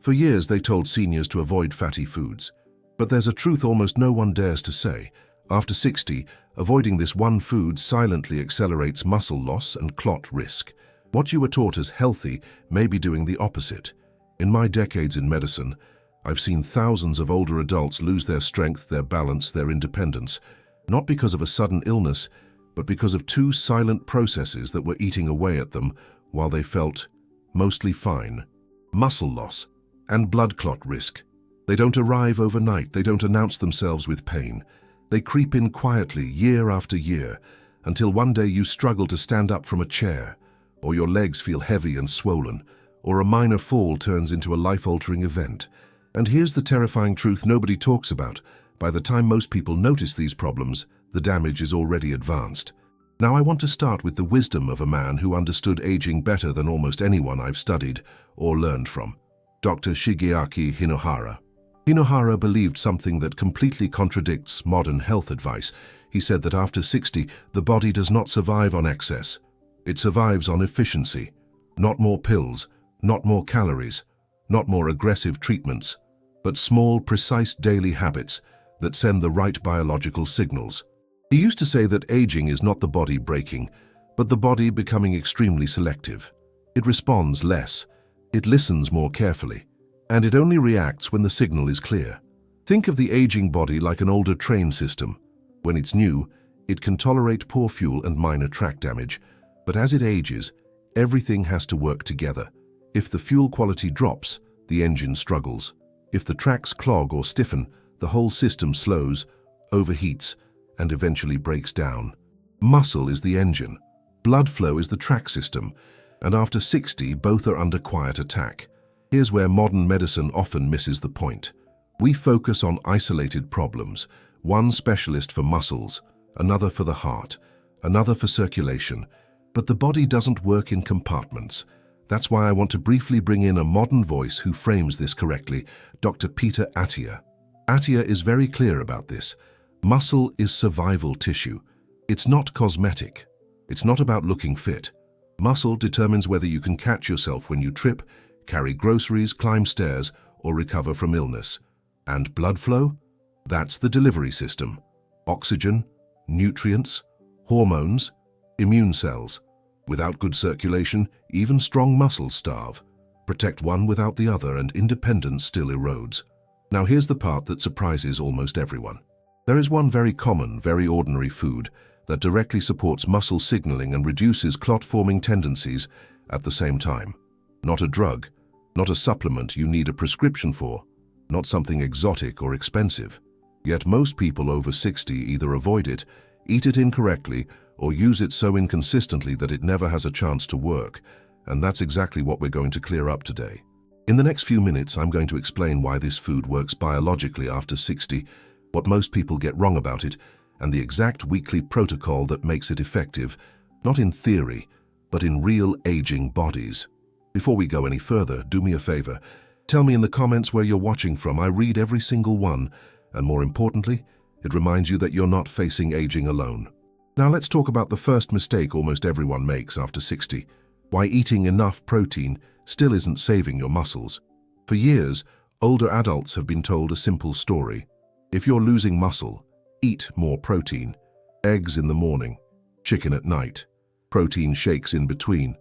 For years they told seniors to avoid fatty foods. But there's a truth almost no one dares to say. After 60, avoiding this one food silently accelerates muscle loss and clot risk. What you were taught as healthy may be doing the opposite. In my decades in medicine, I've seen thousands of older adults lose their strength, their balance, their independence, not because of a sudden illness, but because of two silent processes that were eating away at them while they felt mostly fine. Muscle loss and blood clot risk. They don't arrive overnight, they don't announce themselves with pain. They creep in quietly year after year, until one day you struggle to stand up from a chair, or your legs feel heavy and swollen, or a minor fall turns into a life-altering event. And here's the terrifying truth nobody talks about. By the time most people notice these problems, the damage is already advanced. Now I want to start with the wisdom of a man who understood aging better than almost anyone I've studied or learned from. Dr. Shigeaki Hinohara. Hinohara believed something that completely contradicts modern health advice. He said that after 60, the body does not survive on excess. It survives on efficiency. Not more pills, not more calories, not more aggressive treatments, but small, precise daily habits that send the right biological signals. He used to say that aging is not the body breaking, but the body becoming extremely selective. It responds less, it listens more carefully, and it only reacts when the signal is clear. Think of the aging body like an older train system. When it's new, it can tolerate poor fuel and minor track damage, but as it ages, everything has to work together. If the fuel quality drops, the engine struggles. If the tracks clog or stiffen, the whole system slows, overheats, and eventually breaks down. Muscle is the engine. Blood flow is the track system, and after 60, both are under quiet attack. Here's where modern medicine often misses the point. We focus on isolated problems, one specialist for muscles, another for the heart, another for circulation, but the body doesn't work in compartments. That's why I want to briefly bring in a modern voice who frames this correctly, Dr. Peter Attia. Attia is very clear about this. Muscle is survival tissue. It's not cosmetic. It's not about looking fit. Muscle determines whether you can catch yourself when you trip, carry groceries, climb stairs, or recover from illness. And blood flow? That's the delivery system. Oxygen, nutrients, hormones, immune cells. Without good circulation, even strong muscles starve. Protect one without the other and independence still erodes. Now here's the part that surprises almost everyone. There is one very common, very ordinary food that directly supports muscle signaling and reduces clot-forming tendencies at the same time. Not a drug, not a supplement you need a prescription for, not something exotic or expensive. Yet most people over 60 either avoid it, eat it incorrectly, or use it so inconsistently that it never has a chance to work. And that's exactly what we're going to clear up today. In the next few minutes, I'm going to explain why this food works biologically after 60, what most people get wrong about it, and the exact weekly protocol that makes it effective, not in theory, but in real aging bodies. Before we go any further, do me a favor. Tell me in the comments where you're watching from. I read every single one, and more importantly, it reminds you that you're not facing aging alone. Now let's talk about the first mistake almost everyone makes after 60. Why eating enough protein still isn't saving your muscles. For years, older adults have been told a simple story. If you're losing muscle, eat more protein. Eggs in the morning, chicken at night, protein shakes in between.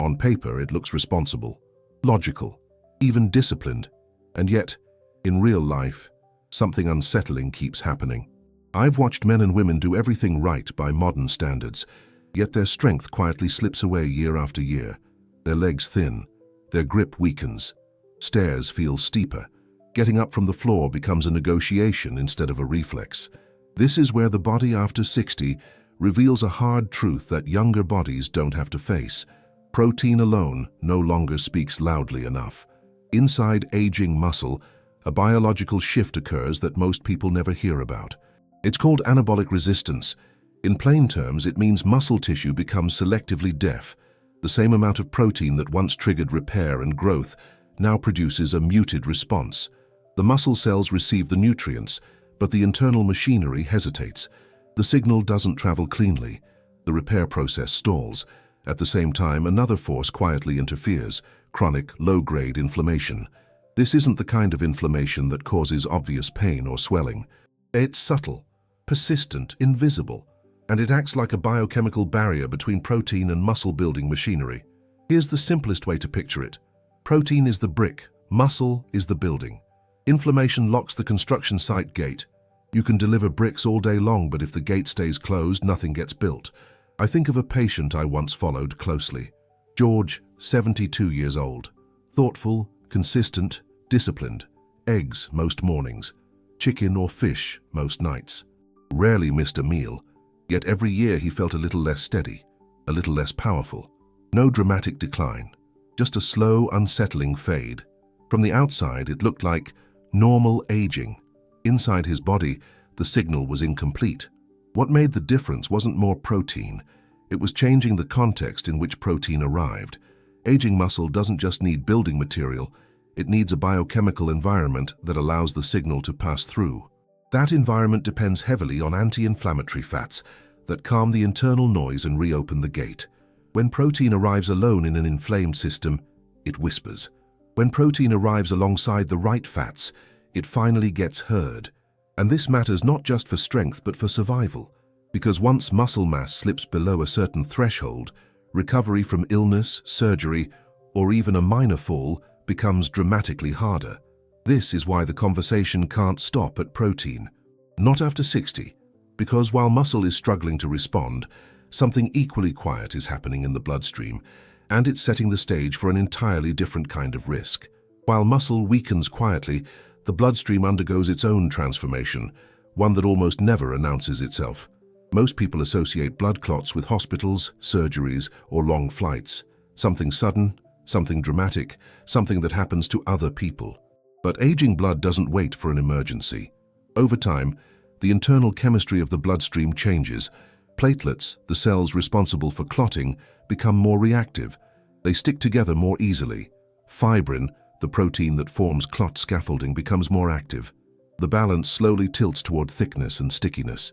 On paper, it looks responsible, logical, even disciplined. And yet, in real life, something unsettling keeps happening. I've watched men and women do everything right by modern standards, yet their strength quietly slips away year after year. Their legs thin, their grip weakens, stairs feel steeper. Getting up from the floor becomes a negotiation instead of a reflex. This is where the body after 60 reveals a hard truth that younger bodies don't have to face. Protein alone no longer speaks loudly enough. Inside aging muscle, a biological shift occurs that most people never hear about. It's called anabolic resistance. In plain terms, it means muscle tissue becomes selectively deaf. The same amount of protein that once triggered repair and growth now produces a muted response. The muscle cells receive the nutrients, but the internal machinery hesitates. The signal doesn't travel cleanly. The repair process stalls. At the same time, another force quietly interferes: chronic, low-grade inflammation. This isn't the kind of inflammation that causes obvious pain or swelling. It's subtle, persistent, invisible, and it acts like a biochemical barrier between protein and muscle-building machinery. Here's the simplest way to picture it. Protein is the brick, muscle is the building. Inflammation locks the construction site gate. You can deliver bricks all day long, but if the gate stays closed, nothing gets built. I think of a patient I once followed closely. George, 72 years old. Thoughtful, consistent, disciplined. Eggs most mornings. Chicken or fish most nights. Rarely missed a meal, yet every year he felt a little less steady, a little less powerful. No dramatic decline, just a slow, unsettling fade. From the outside, it looked like normal aging. Inside his body, the signal was incomplete. What made the difference wasn't more protein. It was changing the context in which protein arrived. Aging muscle doesn't just need building material, it needs a biochemical environment that allows the signal to pass through. That environment depends heavily on anti-inflammatory fats that calm the internal noise and reopen the gate. When protein arrives alone in an inflamed system, it whispers. When protein arrives alongside the right fats, it finally gets heard. And this matters not just for strength but for survival. Because once muscle mass slips below a certain threshold, recovery from illness, surgery, or even a minor fall becomes dramatically harder. This is why the conversation can't stop at protein. Not after 60, because while muscle is struggling to respond, something equally quiet is happening in the bloodstream, and it's setting the stage for an entirely different kind of risk. While muscle weakens quietly, the bloodstream undergoes its own transformation, one that almost never announces itself. Most people associate blood clots with hospitals, surgeries, or long flights. Something sudden, something dramatic, something that happens to other people. But aging blood doesn't wait for an emergency. Over time, the internal chemistry of the bloodstream changes. Platelets, the cells responsible for clotting, become more reactive. They stick together more easily. Fibrin, the protein that forms clot scaffolding, becomes more active. The balance slowly tilts toward thickness and stickiness.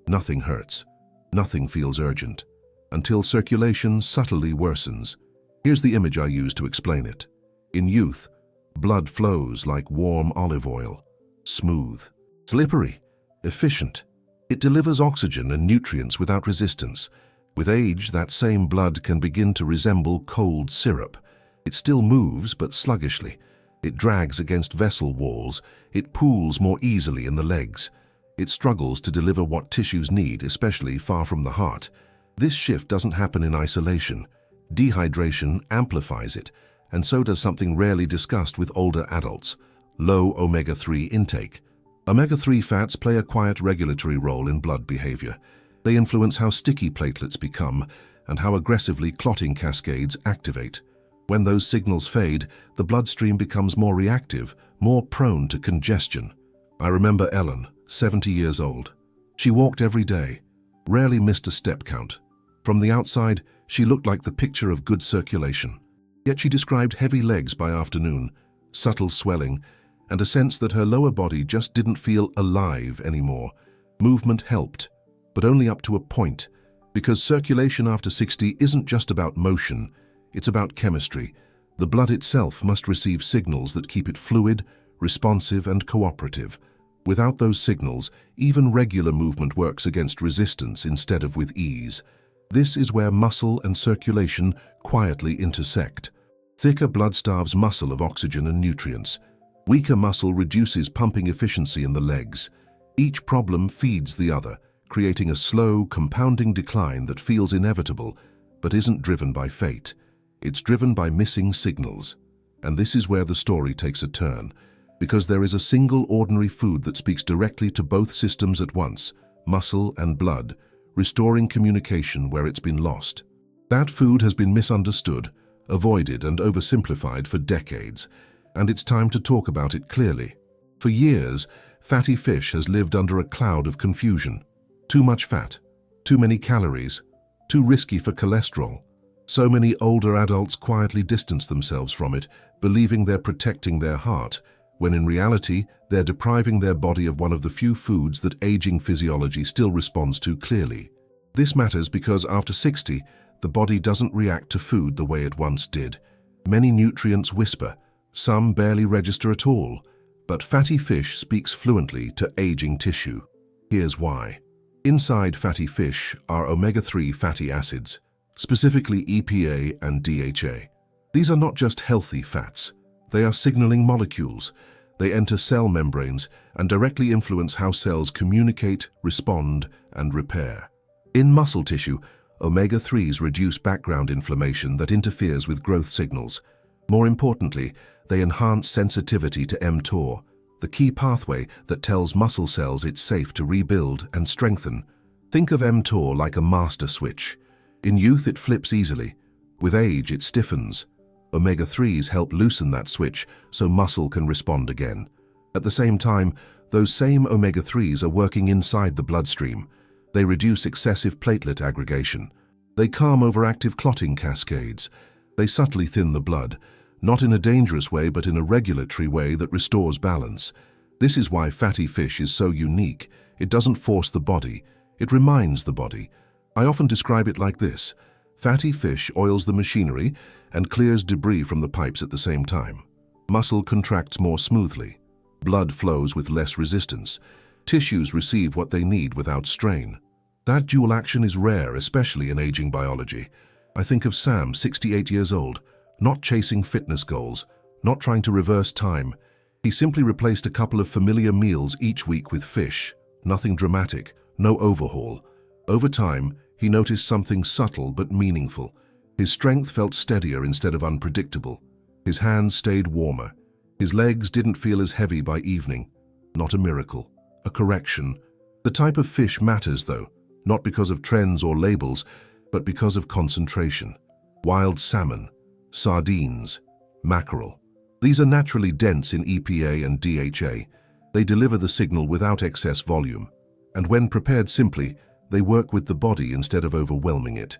Nothing hurts. Nothing feels urgent. Until circulation subtly worsens. Here's the image I use to explain it. In youth, blood flows like warm olive oil. Smooth. Slippery. Efficient. It delivers oxygen and nutrients without resistance. With age, that same blood can begin to resemble cold syrup. It still moves, but sluggishly. It drags against vessel walls. It pools more easily in the legs. It struggles to deliver what tissues need, especially far from the heart. This shift doesn't happen in isolation. Dehydration amplifies it, and so does something rarely discussed with older adults: low omega-3 intake. Omega-3 fats play a quiet regulatory role in blood behavior. They influence how sticky platelets become and how aggressively clotting cascades activate. When those signals fade, the bloodstream becomes more reactive, more prone to congestion. I remember Ellen, 70 years old. She walked every day, rarely missed a step count. From the outside, she looked like the picture of good circulation. Yet she described heavy legs by afternoon, subtle swelling, and a sense that her lower body just didn't feel alive anymore. Movement helped, but only up to a point, because circulation after 60 isn't just about motion, it's about chemistry. The blood itself must receive signals that keep it fluid, responsive, and cooperative. Without those signals, even regular movement works against resistance instead of with ease. This is where muscle and circulation quietly intersect. Thicker blood starves muscle of oxygen and nutrients. Weaker muscle reduces pumping efficiency in the legs. Each problem feeds the other, creating a slow, compounding decline that feels inevitable, but isn't driven by fate. It's driven by missing signals. And this is where the story takes a turn, because there is a single ordinary food that speaks directly to both systems at once, muscle and blood, restoring communication where it's been lost. That food has been misunderstood, avoided, and oversimplified for decades, and it's time to talk about it clearly. For years, fatty fish has lived under a cloud of confusion. Too much fat, too many calories, too risky for cholesterol. So many older adults quietly distance themselves from it, believing they're protecting their heart, when in reality, they're depriving their body of one of the few foods that aging physiology still responds to clearly. This matters because after 60, the body doesn't react to food the way it once did. Many nutrients whisper, Some barely register at all, but fatty fish speaks fluently to aging tissue. Here's why. Inside fatty fish are omega-3 fatty acids, specifically EPA and DHA. These are not just healthy fats. They are signaling molecules. They enter cell membranes and directly influence how cells communicate, respond, and repair. In muscle tissue, omega-3s reduce background inflammation that interferes with growth signals. More importantly, they enhance sensitivity to mTOR, the key pathway that tells muscle cells it's safe to rebuild and strengthen. Think of mTOR like a master switch. In youth, it flips easily. With age, it stiffens. Omega-3s help loosen that switch so muscle can respond again. At the same time, those same omega-3s are working inside the bloodstream. They reduce excessive platelet aggregation. They calm overactive clotting cascades. They subtly thin the blood, not in a dangerous way but in a regulatory way that restores balance. This is why fatty fish is so unique. It doesn't force the body, it reminds the body. I often describe it like this. Fatty fish oils the machinery and clears debris from the pipes at the same time. Muscle contracts more smoothly. Blood flows with less resistance. Tissues receive what they need without strain. That dual action is rare, especially in aging biology. I think of Sam, 68 years old, not chasing fitness goals, not trying to reverse time. He simply replaced a couple of familiar meals each week with fish. Nothing dramatic, no overhaul. Over time, he noticed something subtle but meaningful. His strength felt steadier instead of unpredictable. His hands stayed warmer. His legs didn't feel as heavy by evening. Not a miracle, a correction. The type of fish matters though, not because of trends or labels, but because of concentration. Wild salmon, sardines, mackerel. These are naturally dense in EPA and DHA. They deliver the signal without excess volume. And when prepared simply, they work with the body instead of overwhelming it.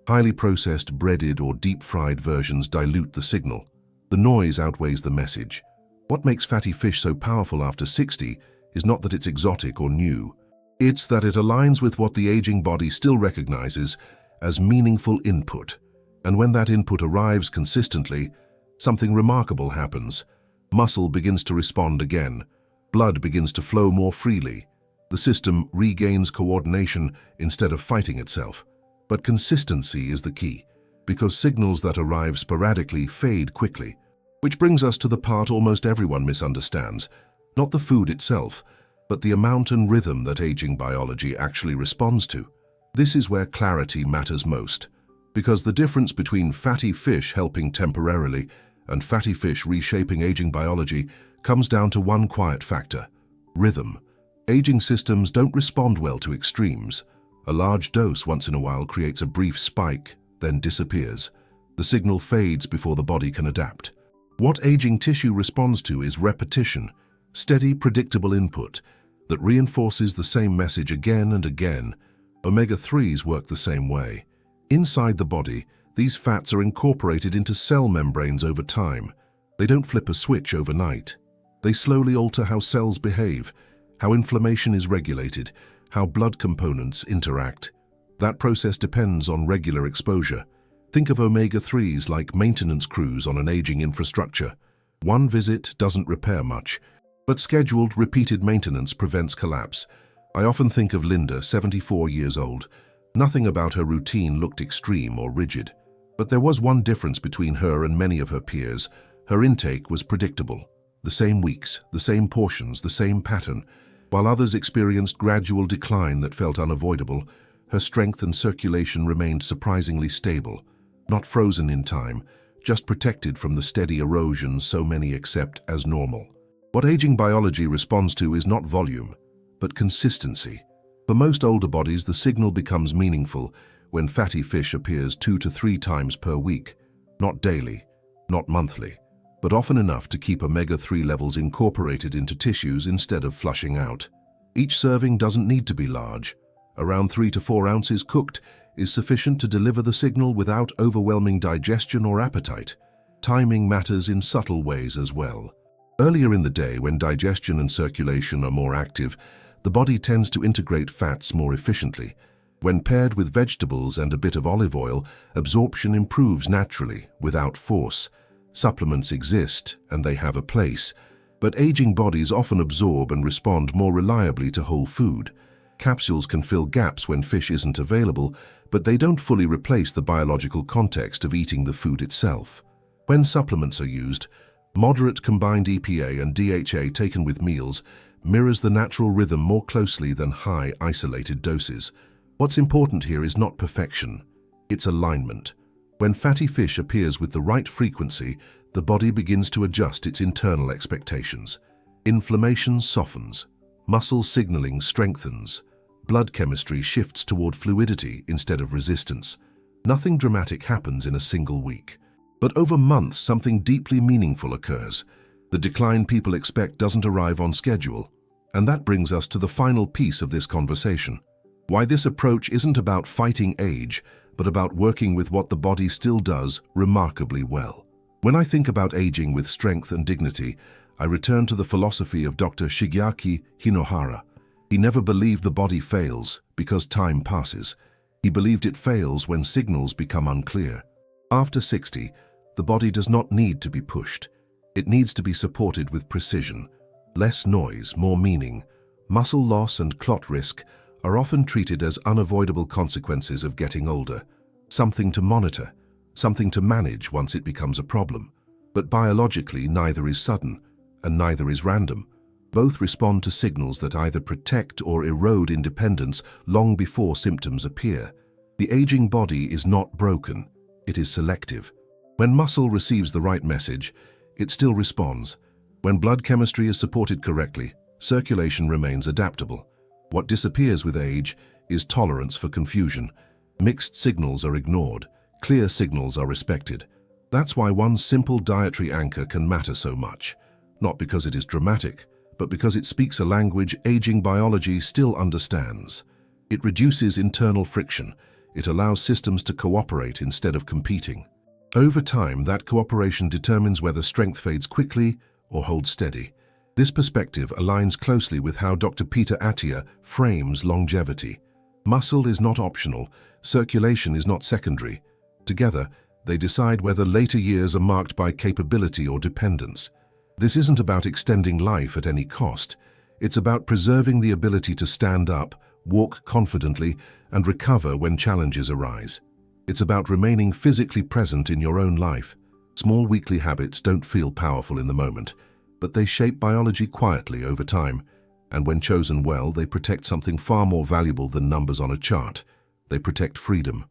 Highly processed, breaded, or deep-fried versions dilute the signal. The noise outweighs the message. What makes fatty fish so powerful after 60 is not that it's exotic or new. It's that it aligns with what the aging body still recognizes as meaningful input. And when that input arrives consistently, something remarkable happens. Muscle begins to respond again. Blood begins to flow more freely. The system regains coordination instead of fighting itself. But consistency is the key, because signals that arrive sporadically fade quickly. Which brings us to the part almost everyone misunderstands. Not the food itself, but the amount and rhythm that aging biology actually responds to. This is where clarity matters most, because the difference between fatty fish helping temporarily and fatty fish reshaping aging biology comes down to one quiet factor: rhythm. Aging systems don't respond well to extremes. A large dose once in a while creates a brief spike, then disappears. The signal fades before the body can adapt. What aging tissue responds to is repetition, steady, predictable input that reinforces the same message again and again. Omega-3s work the same way. Inside the body, these fats are incorporated into cell membranes over time. They don't flip a switch overnight. They slowly alter how cells behave, how inflammation is regulated, how blood components interact. That process depends on regular exposure. Think of omega-3s like maintenance crews on an aging infrastructure. One visit doesn't repair much, but scheduled, repeated maintenance prevents collapse. I often think of Linda, 74 years old. Nothing about her routine looked extreme or rigid. But there was one difference between her and many of her peers. Her intake was predictable. The same weeks, the same portions, the same pattern. While others experienced gradual decline that felt unavoidable, her strength and circulation remained surprisingly stable. Not frozen in time, just protected from the steady erosion so many accept as normal. What aging biology responds to is not volume, but consistency. For most older bodies, the signal becomes meaningful when fatty fish appears 2 to 3 times per week. Not daily, not monthly, but often enough to keep omega-3 levels incorporated into tissues instead of flushing out. Each serving doesn't need to be large. Around 3 to 4 ounces cooked is sufficient to deliver the signal without overwhelming digestion or appetite. Timing matters in subtle ways as well. Earlier in the day, when digestion and circulation are more active, the body tends to integrate fats more efficiently. When paired with vegetables and a bit of olive oil, absorption improves naturally, without force. Supplements exist, and they have a place, but aging bodies often absorb and respond more reliably to whole food. Capsules can fill gaps when fish isn't available, but they don't fully replace the biological context of eating the food itself. When supplements are used, moderate combined EPA and DHA taken with meals mirrors the natural rhythm more closely than high, isolated doses. What's important here is not perfection, it's alignment. When fatty fish appears with the right frequency, the body begins to adjust its internal expectations. Inflammation softens, muscle signaling strengthens, blood chemistry shifts toward fluidity instead of resistance. Nothing dramatic happens in a single week. But over months, something deeply meaningful occurs. The decline people expect doesn't arrive on schedule. And that brings us to the final piece of this conversation. Why this approach isn't about fighting age, but about working with what the body still does remarkably well. When I think about aging with strength and dignity, I return to the philosophy of Dr. Shigeaki Hinohara. He never believed the body fails because time passes. He believed it fails when signals become unclear. After 60, the body does not need to be pushed. It needs to be supported with precision. Less noise, more meaning. Muscle loss and clot risk are often treated as unavoidable consequences of getting older. Something to monitor, something to manage once it becomes a problem. But biologically, neither is sudden, and neither is random. Both respond to signals that either protect or erode independence long before symptoms appear. The aging body is not broken, it is selective. When muscle receives the right message, it still responds. When blood chemistry is supported correctly, circulation remains adaptable. What disappears with age is tolerance for confusion. Mixed signals are ignored, clear signals are respected. That's why one simple dietary anchor can matter so much. Not because it is dramatic, but because it speaks a language aging biology still understands. It reduces internal friction. It allows systems to cooperate instead of competing. Over time, that cooperation determines whether strength fades quickly or holds steady. This perspective aligns closely with how Dr. Peter Attia frames longevity. Muscle is not optional, circulation is not secondary. Together, they decide whether later years are marked by capability or dependence. This isn't about extending life at any cost. It's about preserving the ability to stand up, walk confidently, and recover when challenges arise. It's about remaining physically present in your own life. Small weekly habits don't feel powerful in the moment, but they shape biology quietly over time. And when chosen well, they protect something far more valuable than numbers on a chart. They protect freedom.